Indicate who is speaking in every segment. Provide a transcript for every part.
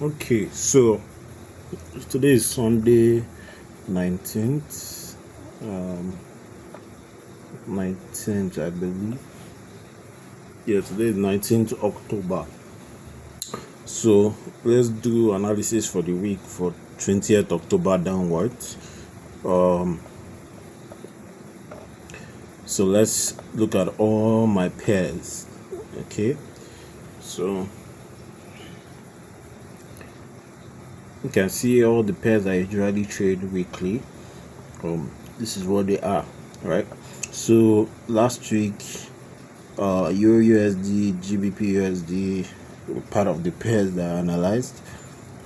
Speaker 1: Okay, so today is Sunday 19th, 19th, I believe. Yeah, today is 19th October. So let's do analysis for the week for 20th October downwards. So let's look at all my pairs. Okay, so you can see all the pairs I usually trade weekly. This is what they are, right? So last week, Euro USD, GBP USD were part of the pairs that I analyzed,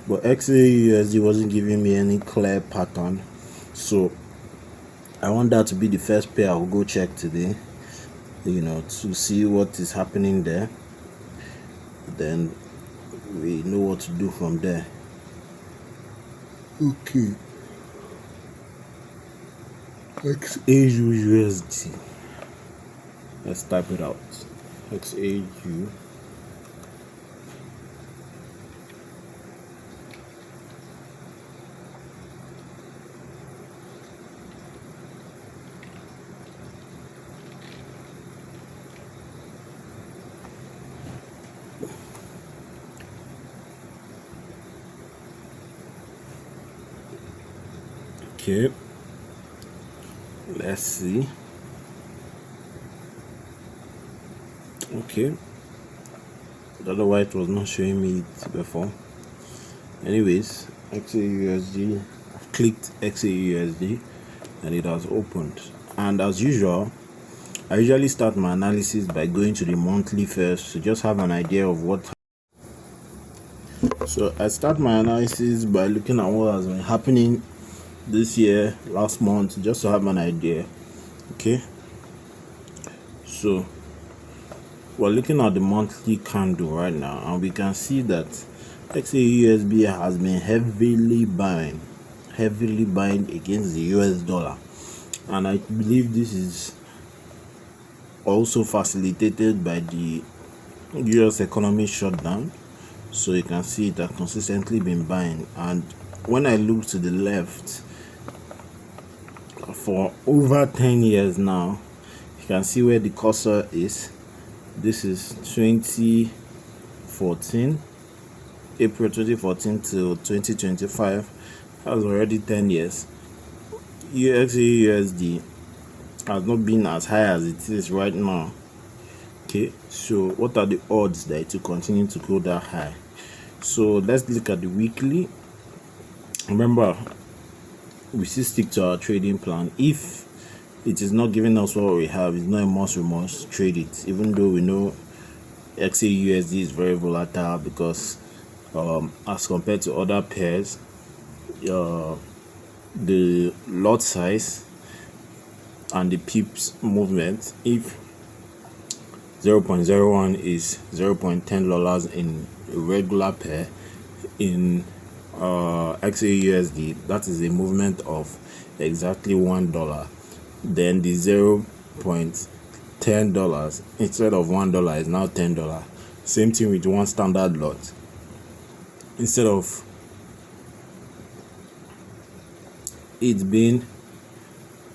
Speaker 1: but XAU USD wasn't giving me any clear pattern. So I want that to be the first pair I'll go check today, to see what is happening there. Then we know what to do from there. Okay. XAU USD. Let's type it out. XAU. Okay. Let's see. Okay. The other white was not showing me it before. Anyways, XAUSD. I've clicked XAUSD and it has opened. And as usual, I usually start my analysis by going to the monthly first to just have an idea of what. So I start my analysis by looking at what has been happening this year, last month, just to have an idea. Okay. So we're looking at the monthly candle right now, and we can see that XAUSB has been heavily buying against the US dollar, and I believe this is also facilitated by the US economy shutdown. So you can see it has consistently been buying, and when I look to the left, for over 10 years now, you can see where the cursor is. This is 2014, April 2014 till 2025. That's already 10 years. USD has not been as high as it is right now. Okay, so what are the odds that it will continue to go that high? So let's look at the weekly. Remember, we still stick to our trading plan. If it is not giving us what we have, it's not a must, we must trade it, even though we know XAUSD is very volatile because as compared to other pairs, the lot size and the pips movement, if 0.01 is $0.10 in a regular pair, in XAUSD, that is a movement of exactly $1. Then the $0.10 instead of $1 is now $10. Same thing with one standard lot. Instead of it being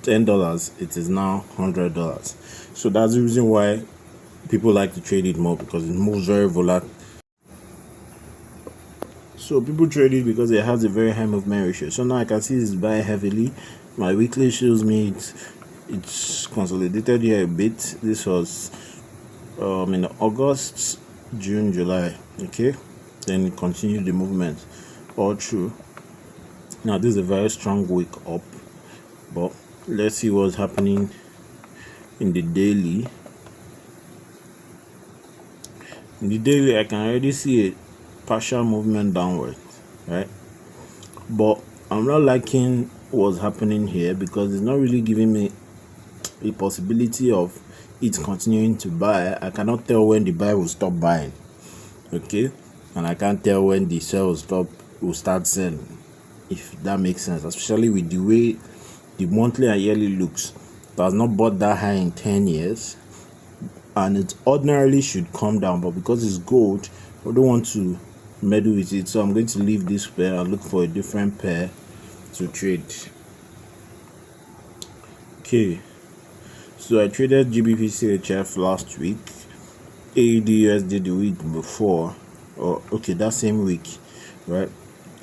Speaker 1: $10, it is now $100. So that's the reason why people like to trade it more, because it moves very volatile. So people trade it because it has a very high movement ratio. So now I can see it's buying heavily. My weekly shows me it's consolidated here a bit. This was in August, June, July. Okay, then it continued the movement all through. Now this is a very strong wake up, but let's see what's happening in the daily. In the daily, I can already see a partial movement downward, right? But I'm not liking what's happening here because it's not really giving me a possibility of it continuing to buy. I cannot tell when the buy will stop buying, okay, and I can't tell when the sell will start selling, if that makes sense, especially with the way the monthly and yearly looks. It has not bought that high in 10 years, and it ordinarily should come down, but because it's gold, I don't want to meddle with it, so I'm going to leave this pair and look for a different pair to trade. Okay, so I traded GBP CHF last week, AUD USD the week before, or okay, that same week, right?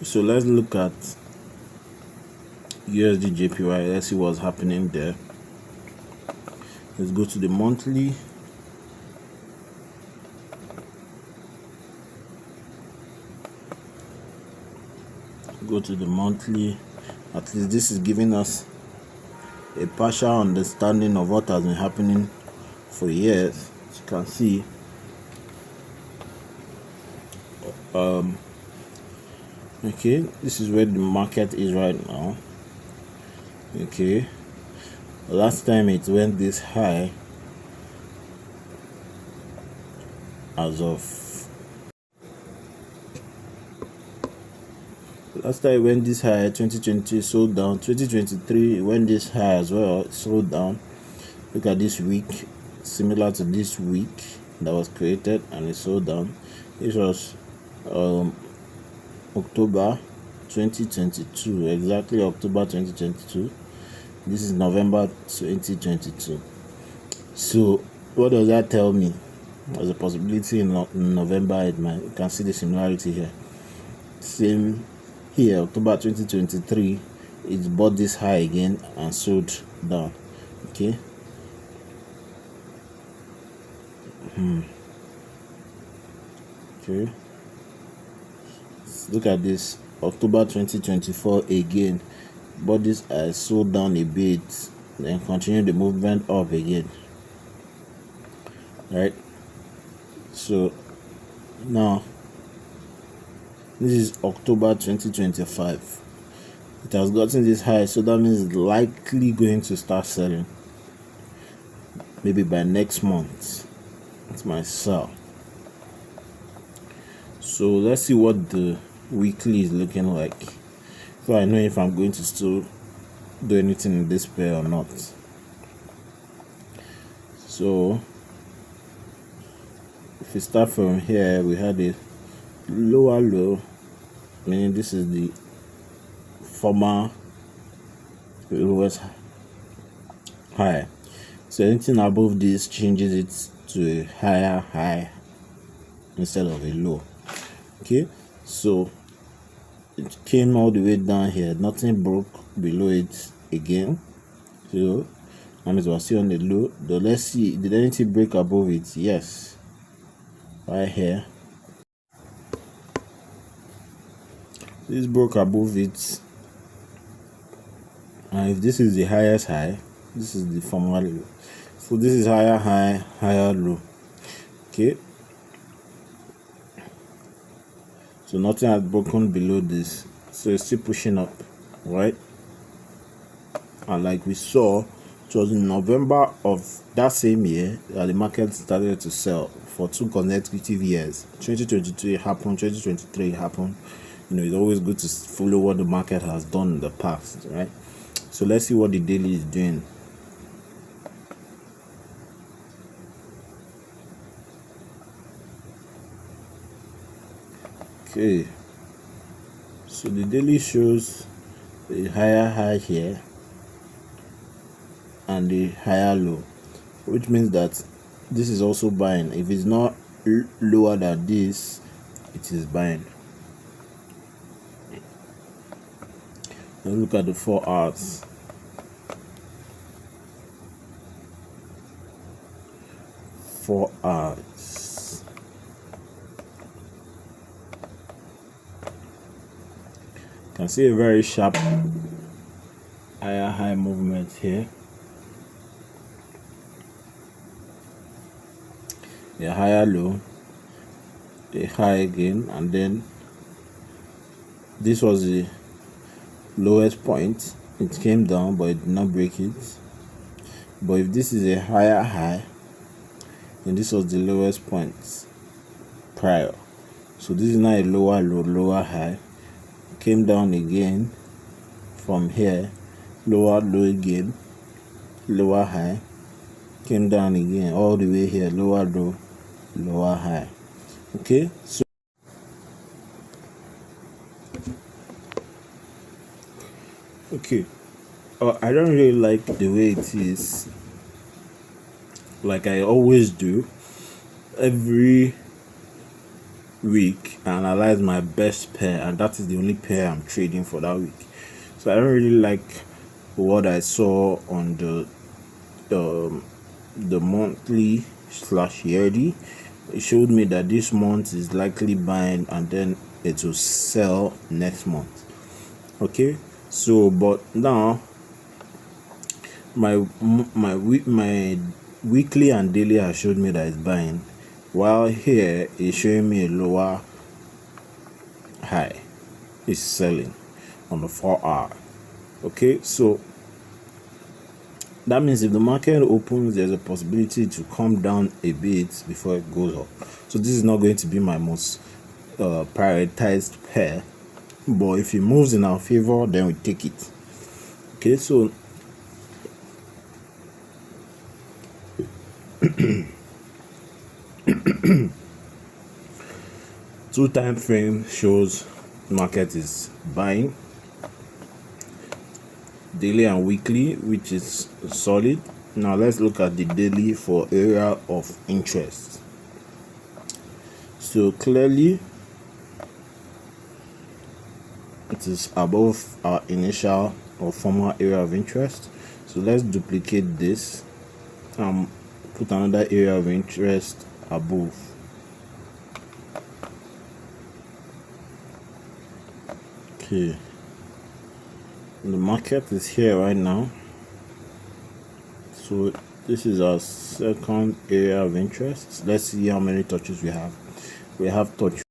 Speaker 1: So let's look at USD JPY. Let's see what's happening there. Let's go to the monthly. Go to the monthly. At least this is giving us a partial understanding of what has been happening for years. As you can see, okay, this is where the market is right now. Okay, last time it went this high as of last time it went this high. 2020 sold down. 2023 it went this high as well, it sold down. Look at this week, similar to this week that was created, and it sold down. This was October 2022, exactly October 2022. This is November 2022. So what does that tell me? There's a possibility in November you can see the similarity here. Same here, October 2023, it bought this high again and sold down. Okay. Okay. Look at this, October 2024 again, bought this high, sold down a bit, then continue the movement up again. Right. So now this is October 2025. It has gotten this high, so that means it's likely going to start selling. Maybe by next month, it might sell. So let's see what the weekly is looking like, so I know if I'm going to still do anything in this pair or not. So if we start from here, we had a lower low, meaning this is the former lowest high. So anything above this changes it to a higher high instead of a low. Okay, so it came all the way down here, nothing broke below it again. So and it was still on the low. Though let's see, did anything break above it? Yes, right here. This broke above it, and if this is the highest high, this is the former low. So this is higher high, higher low. Okay, so nothing has broken below this, so it's still pushing up, right? And like we saw, it was in November of that same year that the market started to sell for 2 consecutive years. 2022 happened, 2023 happened. You know, it's always good to follow what the market has done in the past, right? So let's see what the daily is doing. Okay, so the daily shows a higher high here and a higher low, which means that this is also buying. If it's not lower than this, it is buying. Let's look at the 4 hours. 4 hours. You can see a very sharp higher high movement here. A higher low, a high again, and then this was the lowest point. It came down, but it did not break it. But if this is a higher high, then this was the lowest point prior. So this is now a lower low, lower high. Came down again from here, lower low again, lower high. Came down again all the way here, lower low, lower high. Okay, so Okay. I don't really like the way it is. Like I always do, every week, I analyze my best pair, and that is the only pair I'm trading for that week. So I don't really like what I saw on the monthly slash yearly. It showed me that this month is likely buying, and then it will sell next month. Okay, so but now my weekly and daily has showed me that it's buying, while here it's showing me a lower high. It's selling on the 4 hour. Okay, so that means if the market opens, there's a possibility to come down a bit before it goes up. So this is not going to be my most prioritized pair, but if it moves in our favor, then we take it. Okay, so two time frame shows market is buying, daily and weekly, which is solid. Now let's look at the daily for area of interest. So clearly it is above our initial or former area of interest. So let's duplicate this and put another area of interest above. Okay, the market is here right now, so this is our second area of interest. Let's see how many touches we have. We have touch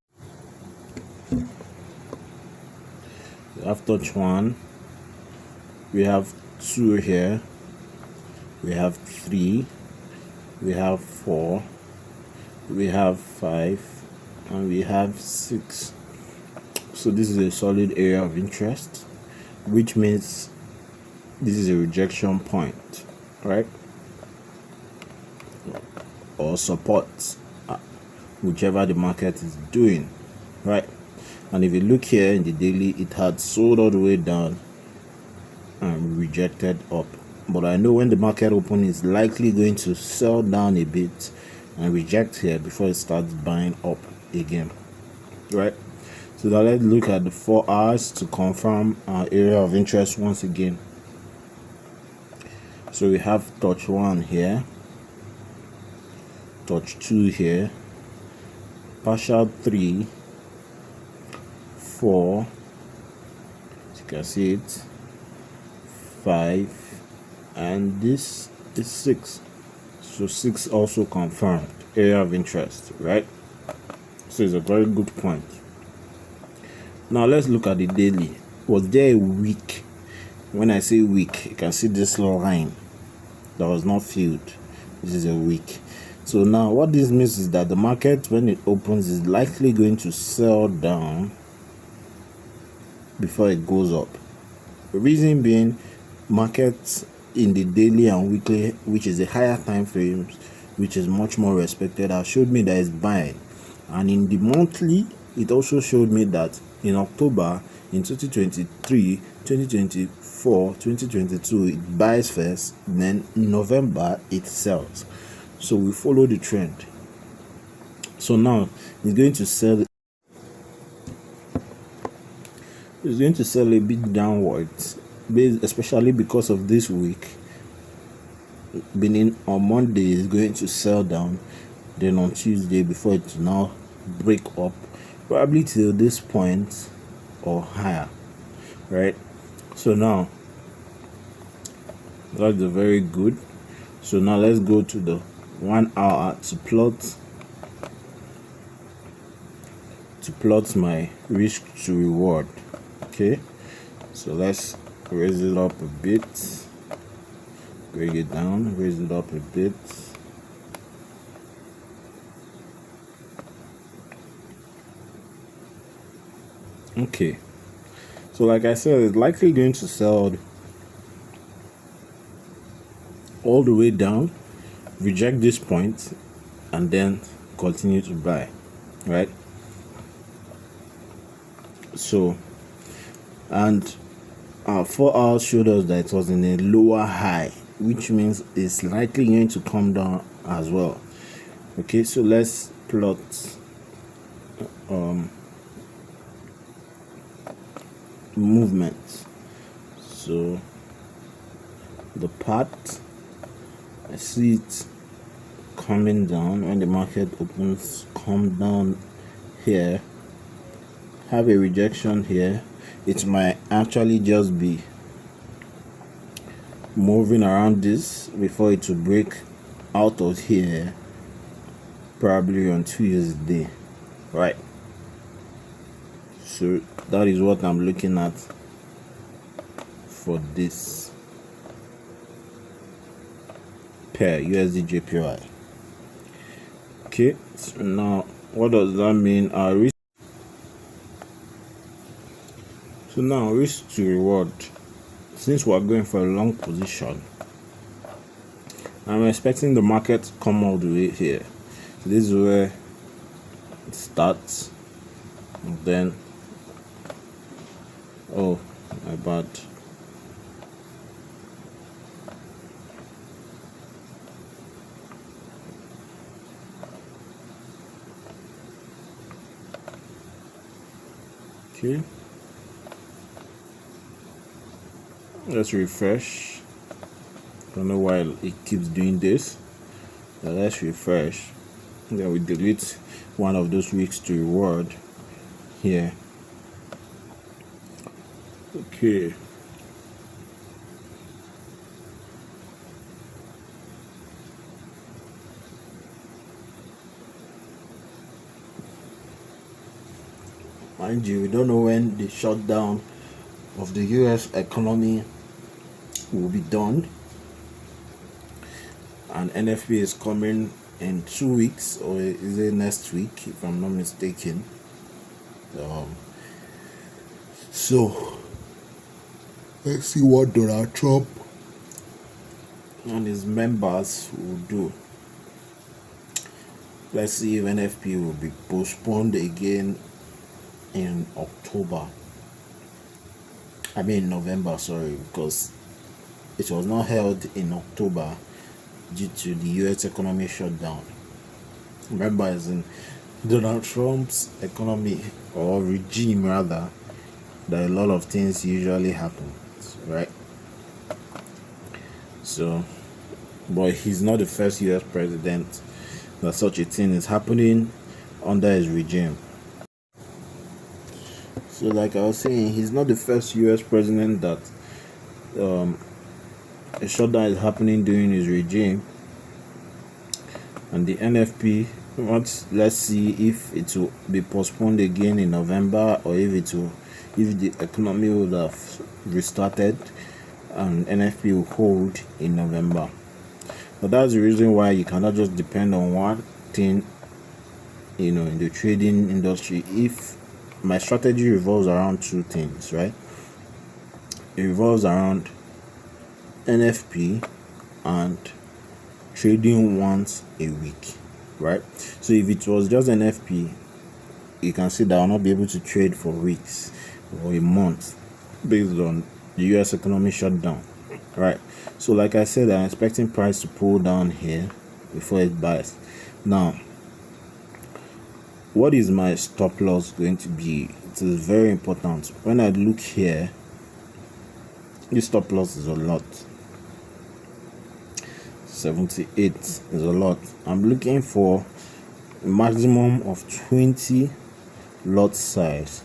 Speaker 1: one, we have 2 here, we have 3, we have 4, we have 5, and we have 6. So this is a solid area of interest, which means this is a rejection point, right? Or support, whichever the market is doing, right? And if you look here in the daily, it had sold all the way down and rejected up. But I know when the market open, it's likely going to sell down a bit and reject here before it starts buying up again, right? So now let's look at the 4 hours to confirm our area of interest once again. So we have touch 1 here, touch 2 here, partial 3, 4, as you can see it, 5, and this is 6. So 6 also confirmed area of interest, right? So it's a very good point. Now let's look at the daily. Was there a week? When I say week, you can see this little line that was not filled. This is a week. So now what this means is that the market, when it opens, is likely going to sell down before it goes up. The reason being, markets in the daily and weekly, which is the higher time frames, which is much more respected, has showed me that it's buying. And in the monthly, it also showed me that in October, in 2023, 2024, 2022, it buys first, then in November it sells. So we follow the trend. So now it's going to sell. It's going to sell a bit downwards, especially because of this week. Meaning on Monday it's going to sell down, then on Tuesday before it will now break up, probably till this point or higher, right? So now that's very good. So now let's go to the 1 hour to plot my risk to reward. Okay, so let's raise it up a bit, bring it down, raise it up a bit. Okay, so like I said, it's likely going to sell all the way down, reject this point, and then continue to buy, right? So, and our 4 hours showed us that it was in a lower high, which means it's likely going to come down as well. Okay, so let's plot movements. So the path, I see it coming down when the market opens, come down here, have a rejection here. It might actually just be moving around this before it will break out of here, probably on Tuesday, right? So that is what I'm looking at for this pair, USD JPY. Okay, so now what does that mean? Our risk. So now risk to reward. Since we're going for a long position, I'm expecting the market to come all the way here. So this is where it starts, and then oh my bad. Okay, let's refresh. Don't know why it keeps doing this, but let's refresh. Then we delete one of those weeks to reward here. Okay, mind you, we don't know when the shutdown of the US economy will be done, and NFP is coming in 2 weeks, or is it next week if I'm not mistaken. So let's see what Donald Trump and his members will do. Let's see if NFP will be postponed again in October. I mean November, sorry, because it was not held in October due to the US economy shutdown. Remember, as in Donald Trump's economy or regime rather, that a lot of things usually happen, right? So, but he's not the first US president that such a thing is happening under his regime. So, like I was saying, he's not the first US president that a shutdown is happening during his regime. And the NFP, let's see if it will be postponed again in November, or if the economy would have restarted and NFP will hold in November. But that's the reason why you cannot just depend on one thing, in the trading industry. If my strategy revolves around two things, right? It revolves around NFP and trading once a week, right? So if it was just NFP, you can see that I'll not be able to trade for weeks or a month based on the US economy shutdown, right? So like I said, I'm expecting price to pull down here before it buys. Now, what is my stop loss going to be? It is very important. When I look here, this stop loss is a lot. 78 is a lot. I'm looking for a maximum of 20 lot size,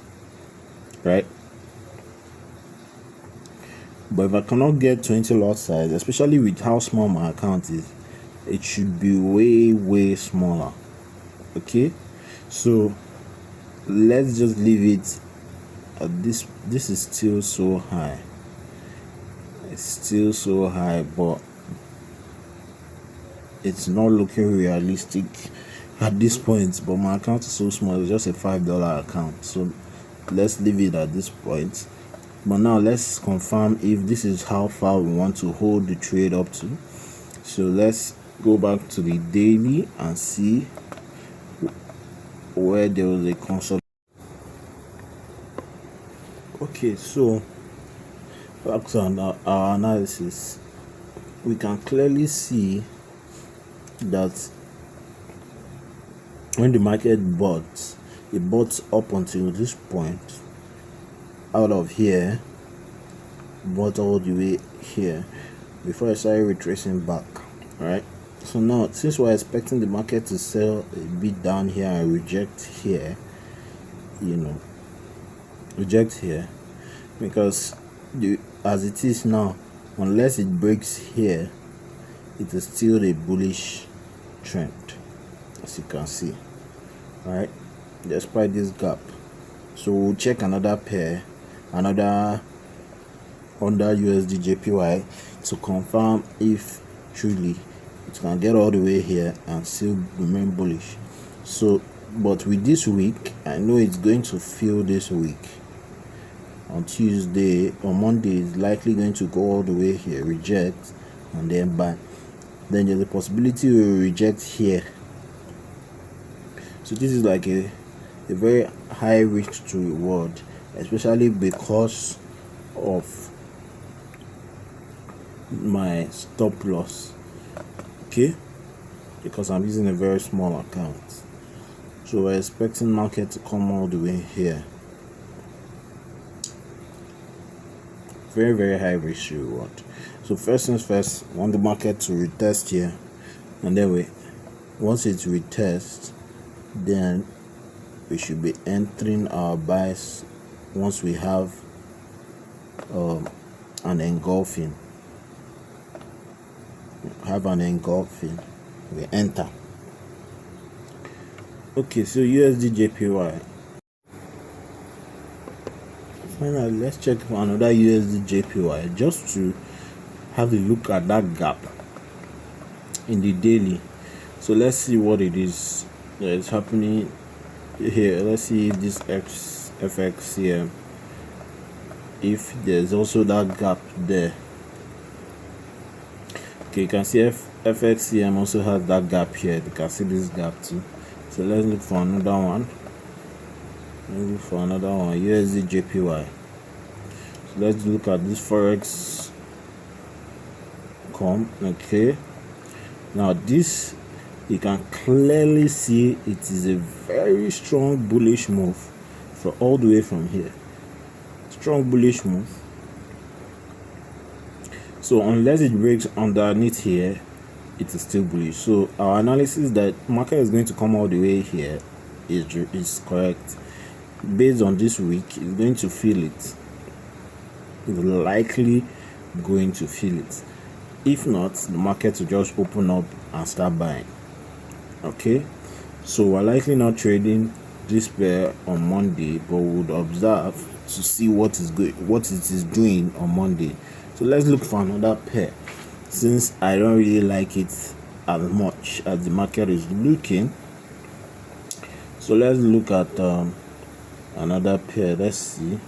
Speaker 1: right? But if I cannot get 20 lot size, especially with how small my account is, it should be way smaller. Okay, so let's just leave it at this. This is still so high. It's still so high, but it's not looking realistic at this point. But my account is so small, it's just a $5 account, so let's leave it at this point. But now let's confirm if this is how far we want to hold the trade up to. So let's go back to the daily and see where there was a consolidation. Okay, so Back to our analysis, we can clearly see that when the market bought, it bought up until this point, out of here, bought all the way here before I started retracing back, right? So now, since we're expecting the market to sell a bit down here and reject here, reject here, because as it is now, unless it breaks here, it is still a bullish trend, as you can see, right? Despite this gap. So we'll check another pair, another under USD JPY, to confirm if truly it can get all the way here and still remain bullish. So, but with this week, I know it's going to fail this week. On Tuesday or Monday, it's likely going to go all the way here, reject, and then buy. Then there's a possibility it will reject here. So this is like a very high risk to reward, especially because of my stop loss, okay, because I'm using a very small account. So we're expecting market to come all the way here. Very, very high risk reward. So first things first, I want the market to retest here, and then once it retests, then we should be entering our buys once we have an engulfing. We enter. Okay, so USD JPY. Finally, let's check for another USD JPY just to have a look at that gap in the daily. So let's see what it is that is happening here. Let's see if this FXCM, if there's also that gap there. Okay, you can see FXCM also has that gap here. You can see this gap too. So let's look for another one. USD JPY. So let's look at this Forex com. Okay, now this, you can clearly see it is a very strong bullish move for all the way from here. Strong bullish move. So unless it breaks underneath here, it is still bullish. So our analysis that market is going to come all the way here is correct. Based on this week, it's going to feel it. It's likely going to feel it. If not, the market will just open up and start buying. Okay, so we're likely not trading this pair on Monday, but we would observe to see what it is doing on Monday. So let's look for another pair, since I don't really like it as much as the market is looking. So let's look at another pair. Let's see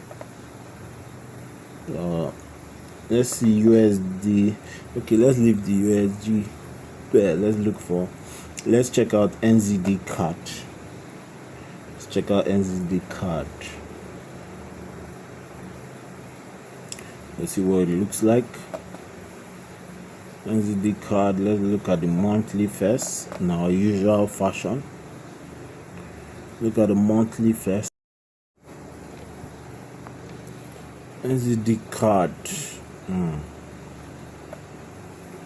Speaker 1: USD. Okay, let's leave the USD pair. Let's check out NZD card. Let's check out NZD card. Let's see what it looks like. NZD card. Let's look at the monthly first in our usual fashion. Look at the monthly first. NZD card.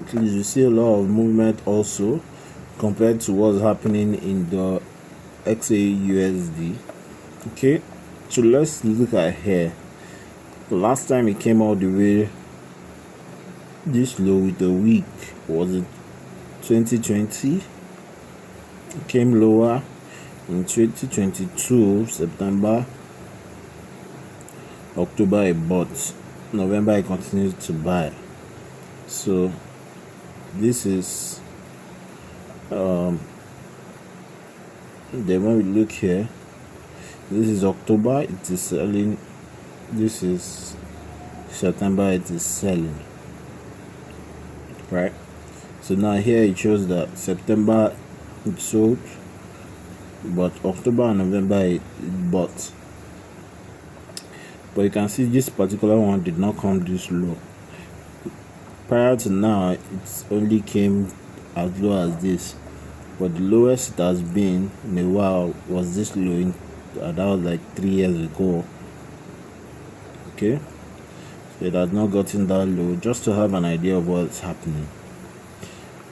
Speaker 1: At least you see a lot of movement also compared to what's happening in the XAUSD. Okay, so let's look at here. The last time it came all the way this low with the week was it 2020. It came lower in 2022 September, October it bought, November it continued to buy. So this is then when we look here, this is October, it is selling. This is September, it is selling, right? So now here it shows that September it sold, but October and November it bought. but you can see this particular one did not come this low. Prior to now, it only came as low as this, but the lowest it has been in a while was this low that was like 3 years ago. Okay, so it has not gotten that low, just to have an idea of what's happening.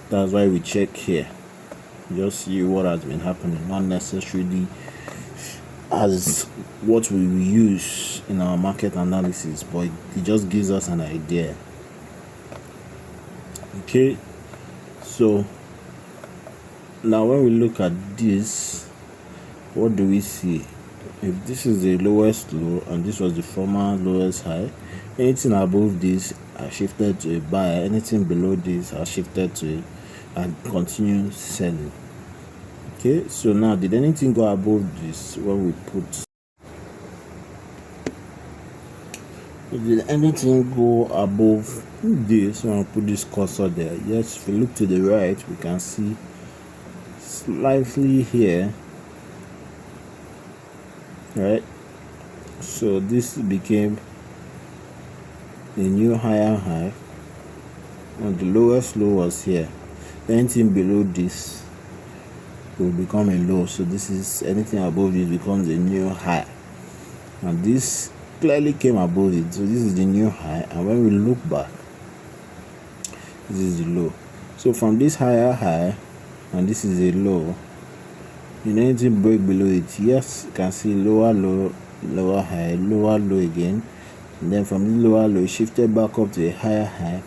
Speaker 1: That's why we check here, just see what has been happening, not necessarily as what we will use in our market analysis, but it just gives us an idea. Okay, so now when we look at this, what do we see? If this is the lowest low and this was the former lowest high, anything above this are shifted to a buy, anything below this are shifted to and continue selling. Okay, so now did anything go above this when we put, did anything go above this when we put this cursor there? Yes, if we look to the right, we can see slightly here, right? So this became a new higher high, and the lowest low was here. Anything below this will become a low, so this is, anything above this becomes a new high, and this clearly came above it, so this is the new high. And when we look back, this is the low. So from this higher high, and this is a low, did anything break below it? Yes, you can see lower low, lower high, lower low again, and then from this lower low it shifted back up to a higher high,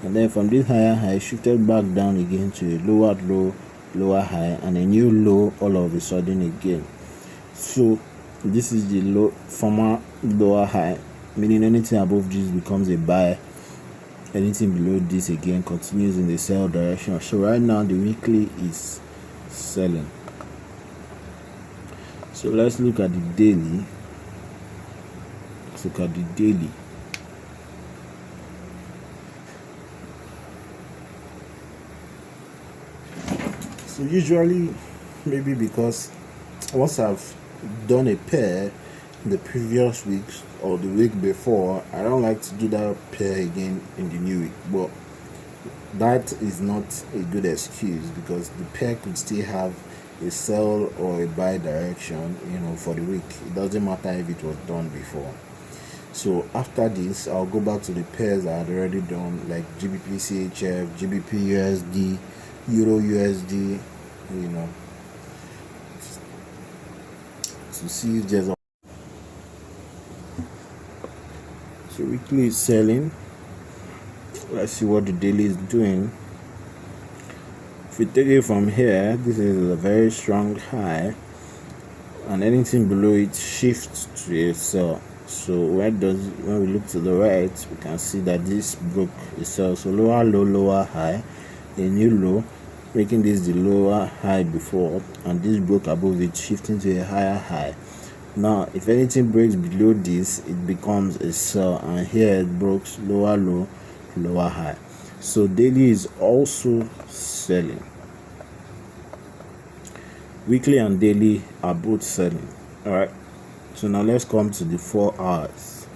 Speaker 1: and then from this higher high shifted back down again to a lower low, lower high, and a new low all of a sudden again. So this is the low, former lower high, meaning anything above this becomes a buy, anything below this again continues in the sell direction. So right now the weekly is selling. So let's look at the daily. Let's look at the daily. So usually, maybe because once I've done a pair the previous week or the week before, I don't like to do that pair again in the new week. But that is not a good excuse, because the pair could still have a sell or a buy direction, for the week. It doesn't matter if it was done before. So after this, I'll go back to the pairs I had already done, like GBP CHF, GBP USD, Euro USD, to see if there's a. So weekly is selling. Let's see what the daily is doing. If we take it from here, this is a very strong high, and anything below it shifts to a sell. So when we look to the right, we can see that this broke a sell. So lower low, lower high, a new low, making this the lower high before, and this broke above it, shifting to a higher high. Now if anything breaks below this, it becomes a sell, and here it broke lower low, lower high. So daily is also selling. Weekly and daily are both selling. All right, so now let's come to the 4 hours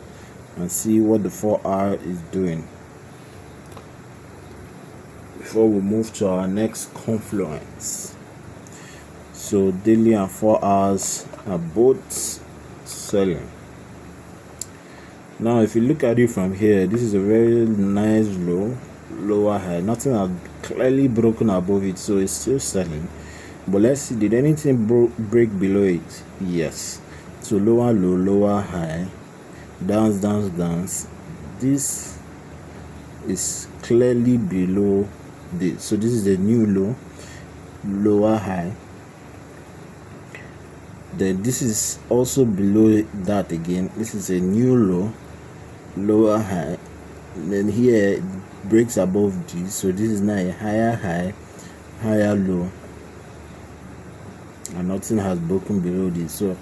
Speaker 1: and see what the 4 hour is doing before we move to our next confluence. So daily and 4 hours are both selling. Now if you look at it from here, this is a very nice low, lower high. Nothing has clearly broken above it, so it's still selling. But let's see, did anything break below it? Yes. So lower low, lower high, dance, dance, dance. This is clearly below this. So this is a new low, lower high. Then this is also below that again. This is a new low, lower high. Then here it breaks above this. So this is now a higher high, higher low, and nothing has broken below this. So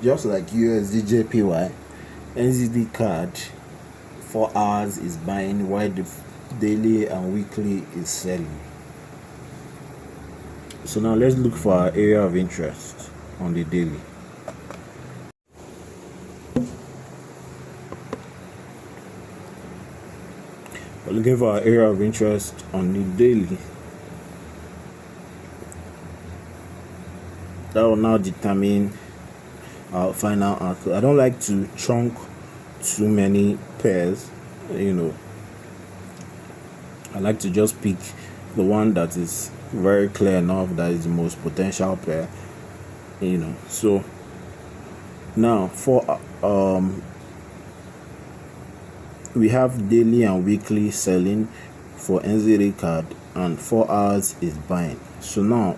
Speaker 1: just like USD JPY, NZD card 4 hours is buying, while the daily and weekly is selling. So now let's look for our area of interest on the daily. We're looking for our area of interest on the daily. That will now determine our final answer. I don't like to chunk too many pairs, I like to just pick the one that is very clear enough that is the most potential pair, so now for we have daily and weekly selling for NZD card, and 4 hours is buying. So now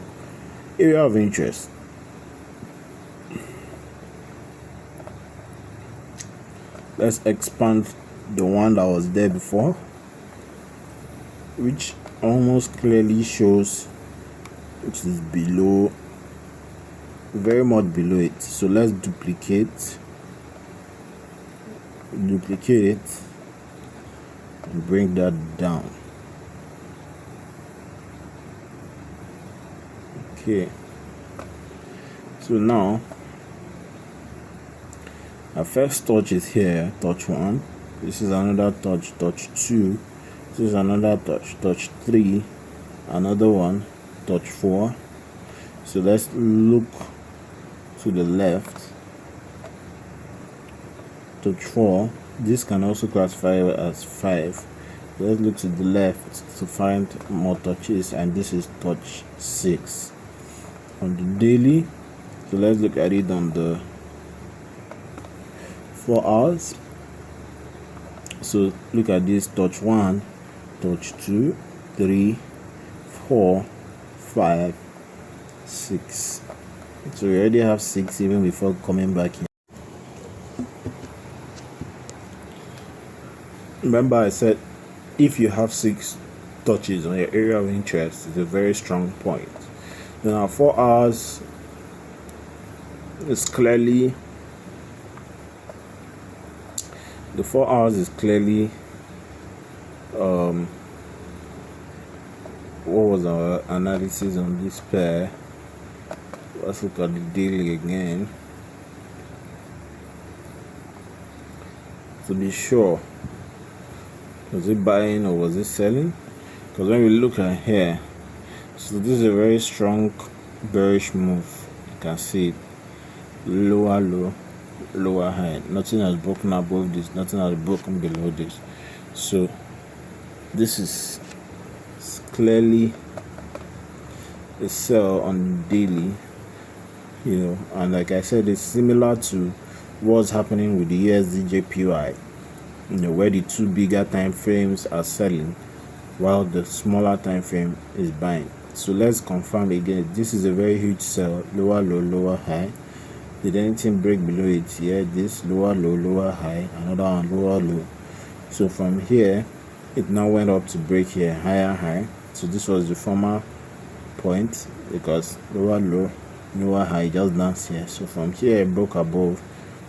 Speaker 1: area of interest. Let's expand the one that was there before, which almost clearly shows which is below, very much below it. So let's duplicate it and bring that down. Okay, so now our first touch is here, touch 1. This is another touch, touch 2. This is another touch, touch 3. Another one, touch 4. So let's look to the left, touch 4. This can also classify as 5. Let's look to the left to find more touches, and this is touch 6 on the daily. So let's look at it on the 4 hours. So look at this, touch 1, touch 2, 3, 4, 5, 6. So we already have 6 even before coming back in. Remember I said if you have 6 touches on your area of interest, it's a very strong point. Now 4 hours is clearly, the 4 hours is clearly what was our analysis on this pair? Let's look at the daily again to be sure. Was it buying or was it selling? Because when we look at here, so this is a very strong bearish move. You can see it. Lower low, lower high. Nothing has broken above this, nothing has broken below this. So this is clearly a sell on daily, and like I said, it's similar to what's happening with the USD JPY, where the 2 bigger time frames are selling while the smaller time frame is buying. So let's confirm again, this is a very huge sell, lower low, lower high. Did anything break below it? Here, this lower low, lower high, another one lower low. So from here it now went up to break here, higher high. So this was the former point, because lower low, lower high, just danced here. So from here it broke above.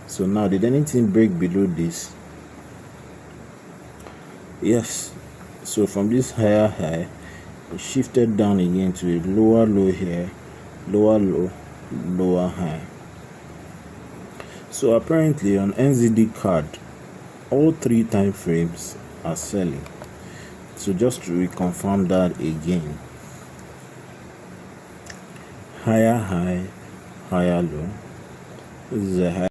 Speaker 1: So now did anything break below this? Yes. So from this higher high it shifted down again to a lower low here, lower low, lower high. So apparently on NZD card all 3 time frames are selling. So just to reconfirm that again, higher high, higher low. This is a high.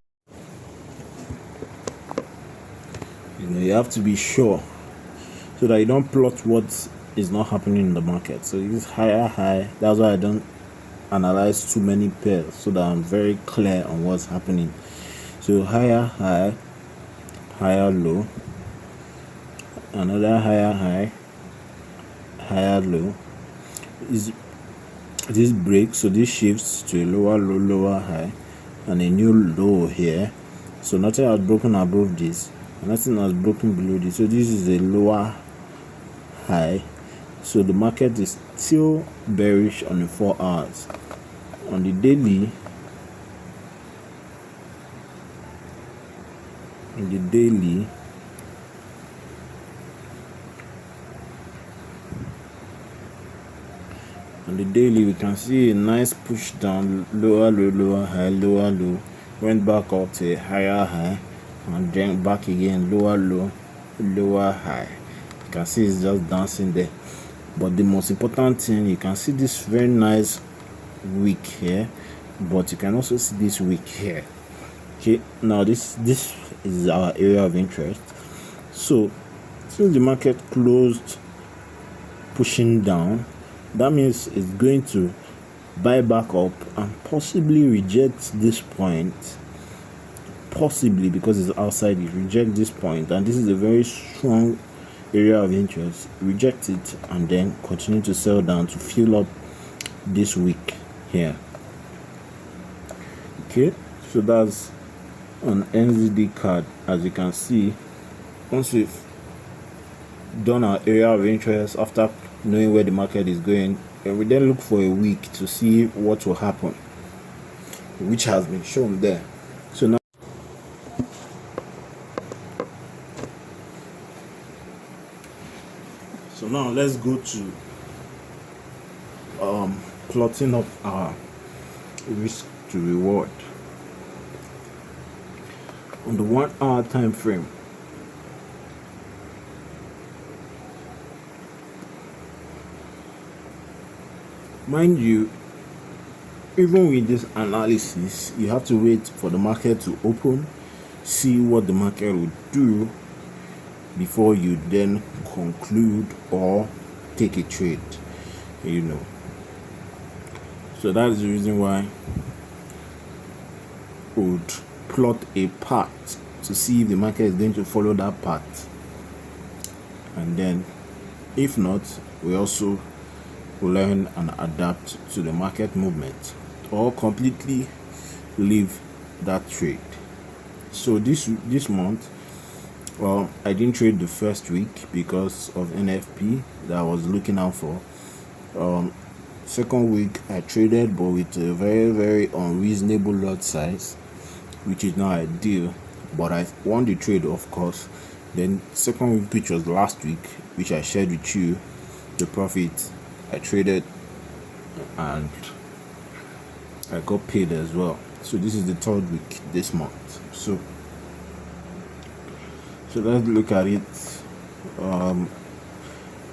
Speaker 1: You have to be sure so that you don't plot what is not happening in the market. So this higher high, that's why I don't analyze too many pairs, so that I'm very clear on what's happening. So higher high, higher low, another higher high, higher low. Is this break? So this shifts to a lower low, lower high, and a new low here. So nothing has broken above this, and nothing has broken below this. So this is a lower high. So the market is still bearish on the 4 hours. On the daily, we can see a nice push down, lower low, lower high, lower low, went back up to a higher high, and then back again, lower low, lower high. You can see it's just dancing there. But the most important thing, you can see this very nice wick here, but you can also see this wick here. Okay, now this is our area of interest. So since the market closed pushing down, that means it's going to buy back up and possibly reject this point, possibly because it's outside it, reject this point, and this is a very strong area of interest, reject it and then continue to sell down to fill up this wick here. Okay, so that's an NZD card. As you can see, once we've done our area of interest after knowing where the market is going, and we then look for a week to see what will happen, which has been shown there. So now let's go to plotting up our risk to reward on the 1 hour time frame. Mind you, even with this analysis, you have to wait for the market to open, see what the market will do before you then conclude or take a trade, So that is the reason why we would plot a path to see if the market is going to follow that path, and then if not, we also learn and adapt to the market movement or completely leave that trade. So this month, I didn't trade the first week because of NFP that I was looking out for. Second week I traded, but with a very, very unreasonable lot size, which is not ideal, but I won the trade, of course. Then second week, which was last week, which I shared with you the profit, I traded and I got paid as well. So this is the third week this month. So let's look at it.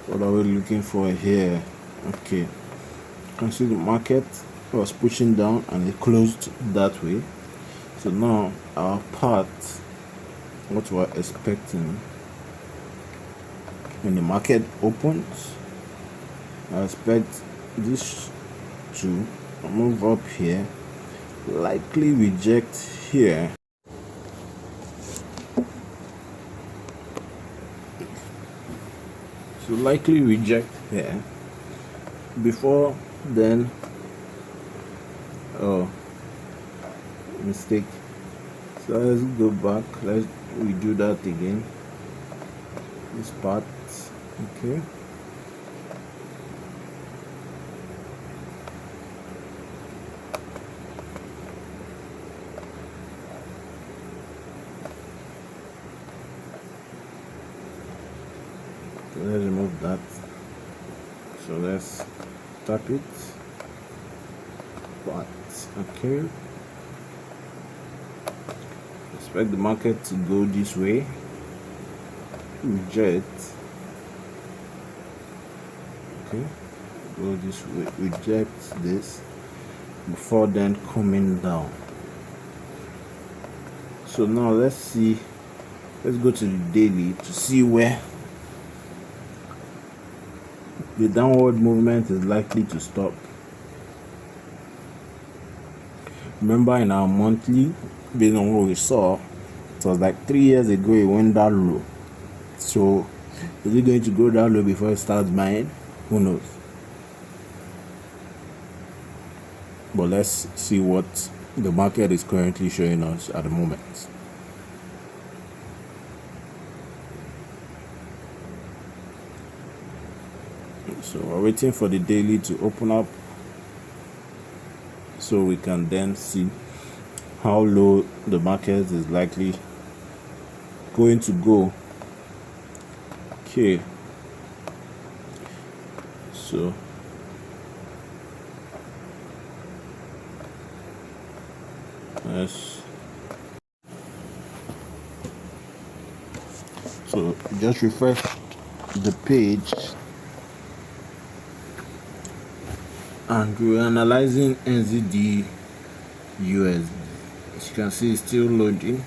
Speaker 1: What are we looking for here? Okay, you can see the market was pushing down and it closed that way. So now our path, what we're expecting when the market opens, I expect this to move up here, likely reject here, so likely reject here before then. Oh, mistake. So let's go back, let's redo that again, this part. Okay, so let's remove that. So let's tap it, but okay, expect the market to go this way, reject, okay, go this way, reject this before then coming down. So now let's go to the daily to see where the downward movement is likely to stop. Remember, in our monthly, based on what we saw, it was like 3 years ago it went down low. So is it going to go down low before it starts buying? Who knows? But let's see what the market is currently showing us at the moment. So we're waiting for the daily to open up so we can then see how low the market is likely going to go. Okay, so so just refresh the page and we're analyzing NZD USD. As you can see, it's still loading.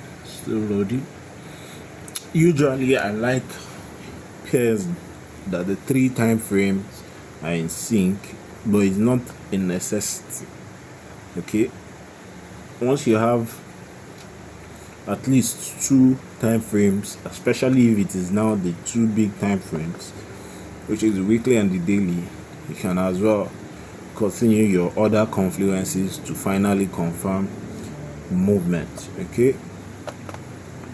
Speaker 1: Usually I like pairs that the 3 time frames are in sync, but it's not a necessity. Okay, once you have at least 2 time frames, especially if it is now the 2 big time frames, which is the weekly and the daily, you can as well continue your other confluences to finally confirm movement. Okay,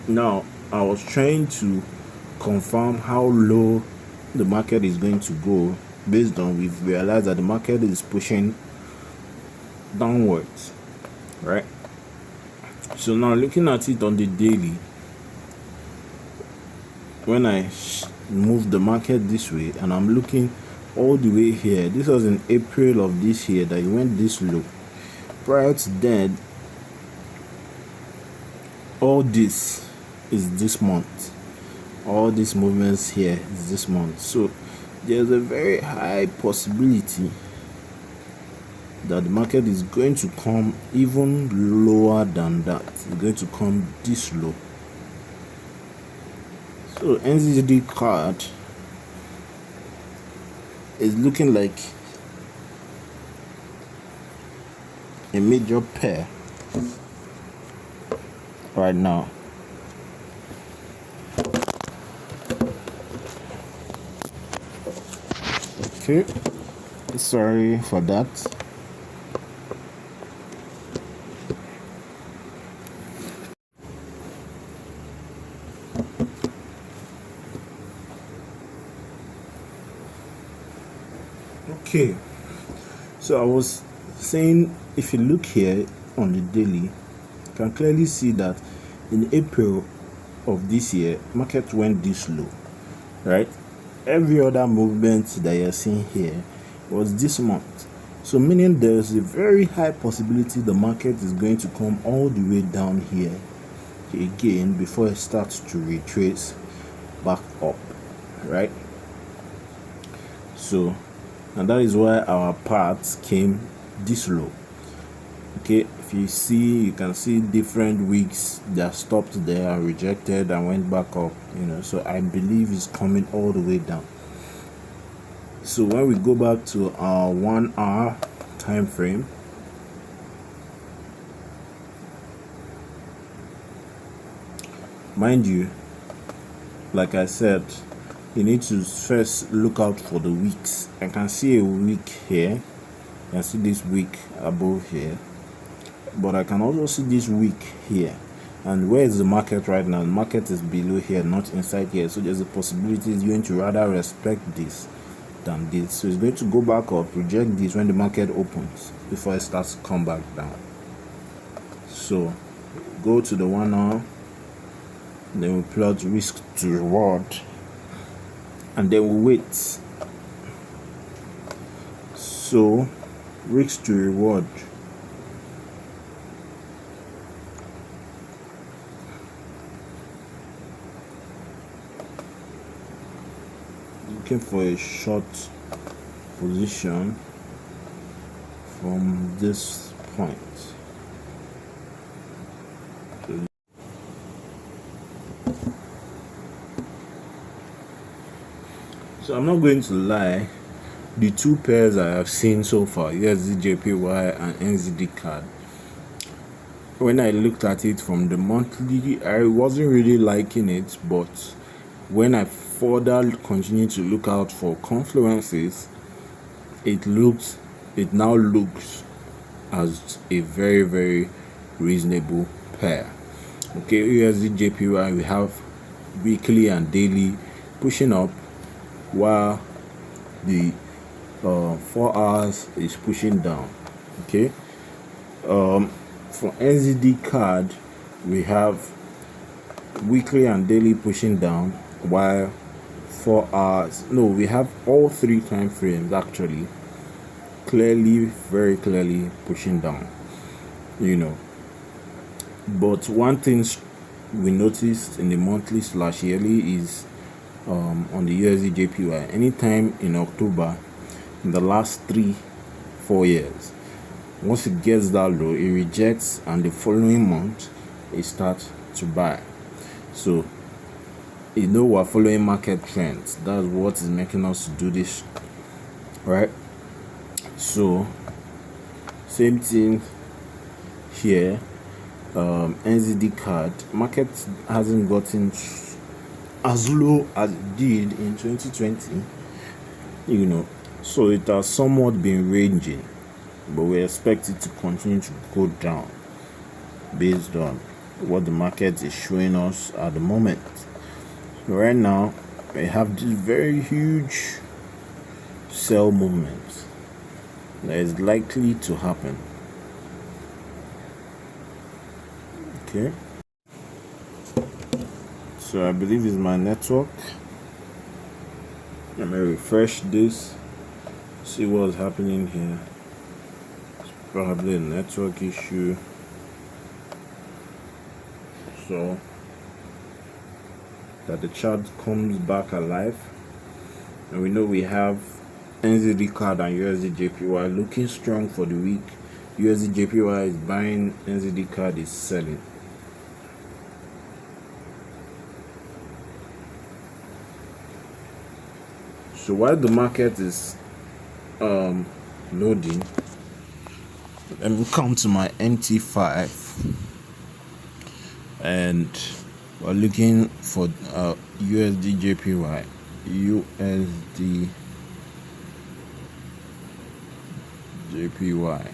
Speaker 1: now I was trying to confirm how low the market is going to go based on we've realized that the market is pushing downwards, right? So now looking at it on the daily, when I move the market this way and I'm looking all the way here, this was in April of this year that it went this low. Prior to then, all this is this month, all these movements here is this month. So there's a very high possibility that the market is going to come even lower than that. It's going to come this low. So NZD card is looking like a major pair right now. Okay, sorry for that. Okay, so I was saying, if you look here on the daily, you can clearly see that in April of this year, market went this low, right? Every other movement that you're seeing here was this month. So meaning there's a very high possibility the market is going to come all the way down here again before it starts to retrace back up, right? So, and that is why our paths came this low. Okay, if you see, you can see different weeks that stopped there, rejected and went back up, so I believe it's coming all the way down. So when we go back to our 1 hour time frame, mind you, like I said, you need to first look out for the weeks. I can see a week here, I can see this week above here, but I can also see this week here. And where is the market right now? The market is below here, not inside here. So there's a possibility it's going to rather respect this than this. So it's going to go back up, reject this when the market opens before it starts to come back down. So go to the 1 hour, then we plot risk to reward, and then we wait. So risk to reward, looking for a short position from this point. So I'm not going to lie, the 2 pairs I have seen so far, USDJPY and NZD card, when I looked at it from the monthly, I wasn't really liking it, but when I further continue to look out for confluences, it now looks as a very, very reasonable pair. Okay, USDJPY, we have weekly and daily pushing up, while the 4 hours is pushing down. Okay, for NZD card, we have weekly and daily pushing down, while 4 hours, no, we have all 3 time frames actually very clearly pushing down, but one thing we noticed in the monthly / yearly is on the USD JPY. Anytime in October, in the last 3-4 years, once it gets that low, it rejects, and the following month it starts to buy. So we're following market trends. That's what is making us do this, right? So same thing here. NZD card market hasn't gotten as low as it did in 2020, so it has somewhat been ranging, but we expect it to continue to go down based on what the market is showing us at the moment. So right now we have this very huge sell movement that is likely to happen. Okay, so I believe it's my network. Let me refresh this, see what's happening here. It's probably a network issue. So that the chart comes back alive, and we know we have NZD card and USD JPY looking strong for the week. USD JPY is buying, NZD card is selling. So while the market is loading, let me come to my MT5, and we're looking for USD JPY, USD JPY,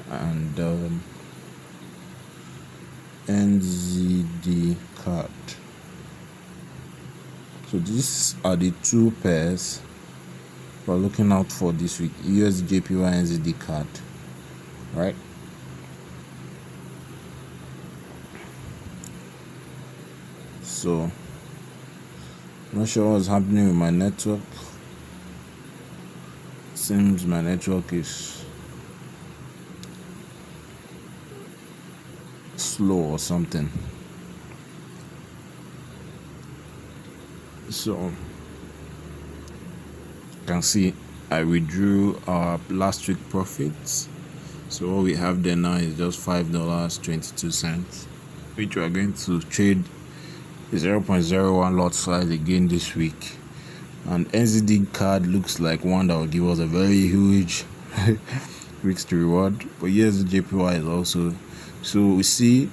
Speaker 1: and NZD card. So these are the two pairs we're looking out for this week: USD JPY, NZD card, right? So not sure what's happening with my network. Seems my network is slow or something. So you can see I withdrew our last week profits. So what we have there now is just $5.22, which we are going to trade 0.01 lot size again this week. And NZD card looks like one that will give us a very huge risk to reward. But yes, the JPY is also. So we'll see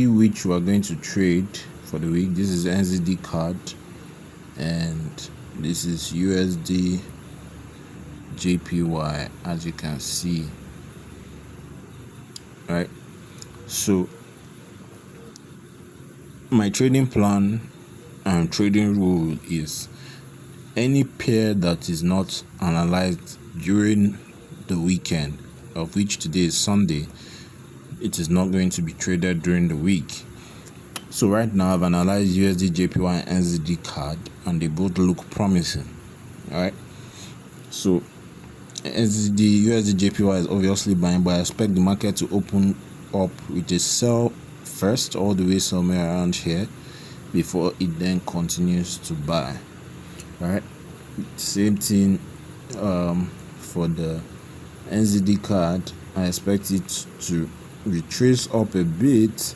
Speaker 1: which we are going to trade for the week. This is NZD card, and this is USD JPY, as you can see, right? So my trading plan and trading rule is any pair that is not analyzed during the weekend, of which today is Sunday, it is not going to be traded during the week. So right now I've analyzed USD JPY and NZD card, and they both look promising. Alright, so NZD USD JPY is obviously buying, but I expect the market to open up with a sell first, all the way somewhere around here, before it then continues to buy. Alright, same thing for the NZD card. I expect it to retrace up a bit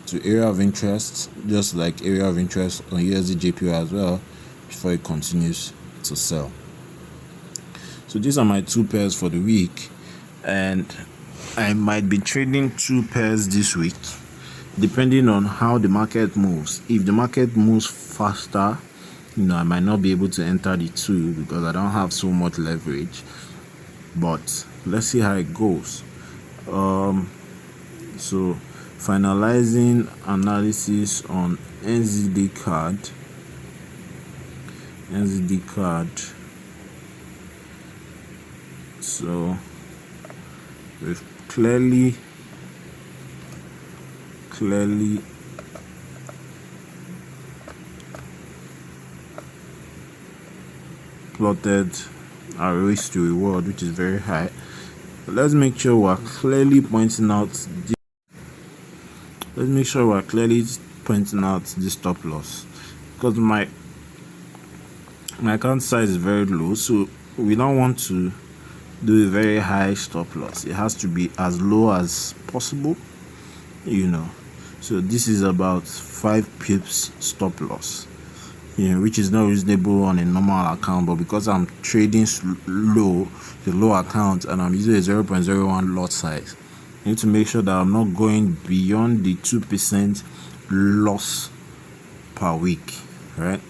Speaker 1: to area of interest, just like area of interest on USD JPY as well, before it continues to sell. So these are my two pairs for the week, and I might be trading two pairs this week depending on how the market moves. If the market moves faster, I might not be able to enter the two because I don't have so much leverage, but let's see how it goes. So finalizing analysis on NZD card. So we've clearly plotted our risk to reward, which is very high. But let's make sure we're clearly pointing out pointing out this stop loss because my account size is very low, so we don't want to do a very high stop loss. It has to be as low as possible, so this is about 5 pips stop loss, which is not reasonable on a normal account, but because I'm trading the low account, and I'm using a 0.01 lot size, I need to make sure that I'm not going beyond the 2% loss per week, right?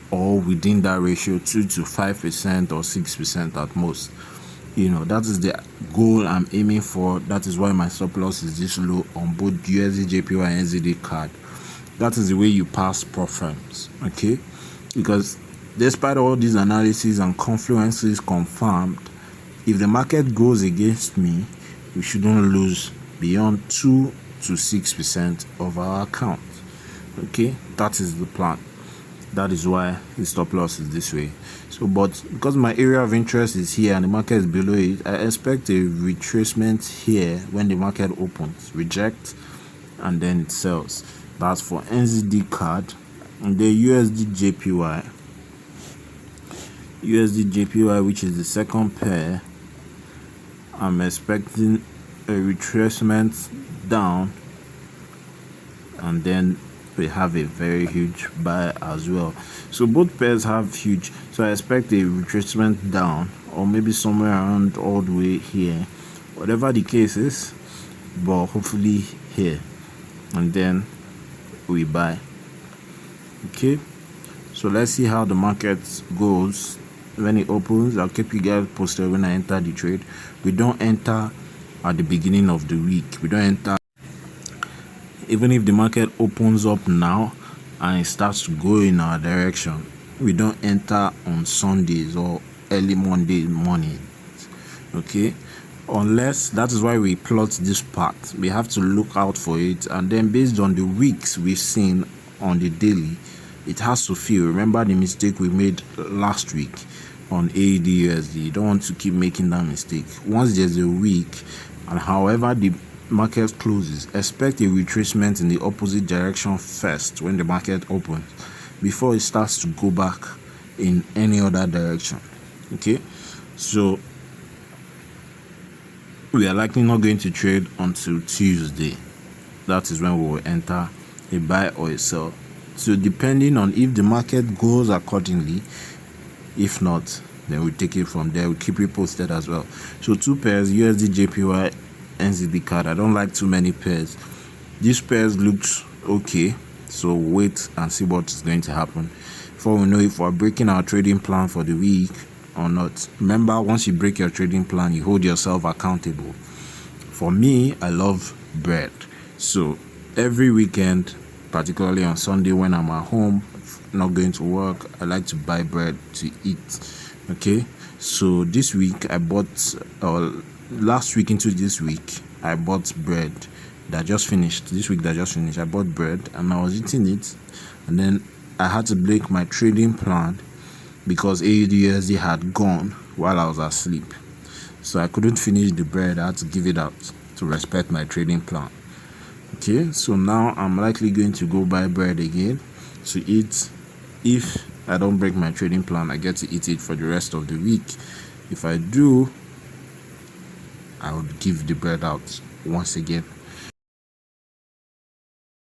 Speaker 1: Or within that ratio, 2 to 5% or 6% at most. That is the goal I'm aiming for. That is why my stop loss is this low on both USD JPY and NZD CAD. That is the way you pass preference, okay? Because despite all these analyses and confluences confirmed, if the market goes against me, we shouldn't lose beyond 2 to 6% of our account. Okay, that is the plan. That is why the stop loss is this way. So, but because my area of interest is here and the market is below it, I expect a retracement here when the market opens, reject, and then it sells. That's for NZD CAD. And the USD JPY, which is the second pair, I'm expecting a retracement down, and then we have a very huge buy as well. So both pairs have huge, so I expect a retracement down, or maybe somewhere around all the way here, whatever the case is, but hopefully here, and then we buy. Okay, so let's see how the market goes when it opens. I'll keep you guys posted when I enter the trade. We don't enter at the beginning of the week. We don't enter even if the market opens up now and it starts to go in our direction. We don't enter on Sundays or early Monday morning, okay? Unless, that is why we plot this part. We have to look out for it, and then based on the weeks we've seen on the daily, it has to fill. Remember the mistake we made last week on AUD USD. You don't want to keep making that mistake. Once there's a week, and however the market closes, expect a retracement in the opposite direction first when the market opens, before it starts to go back in any other direction. Okay, so we are likely not going to trade until Tuesday. That is when we will enter a buy or a sell. So depending on if the market goes accordingly, if not, then we take it from there. We'll keep you posted as well. So 2 pairs, USD JPY, NZD CAD. I don't like too many pairs. These pairs looks okay, so wait and see what is going to happen before we know if we're breaking our trading plan for the week or not. Remember, once you break your trading plan, you hold yourself accountable. For me, I love bread, so every weekend, particularly on Sunday when I'm at home not going to work, I like to buy bread to eat. Okay, so this week I bought last week into this week, I bought bread that just finished. This week that just finished, I bought bread and I was eating it, and then I had to break my trading plan because AUD USD had gone while I was asleep. So I couldn't finish the bread. I had to give it out to respect my trading plan. Okay, so now I'm likely going to go buy bread again to eat. If I don't break my trading plan, I get to eat it for the rest of the week. If I do, I would give the bread out once again.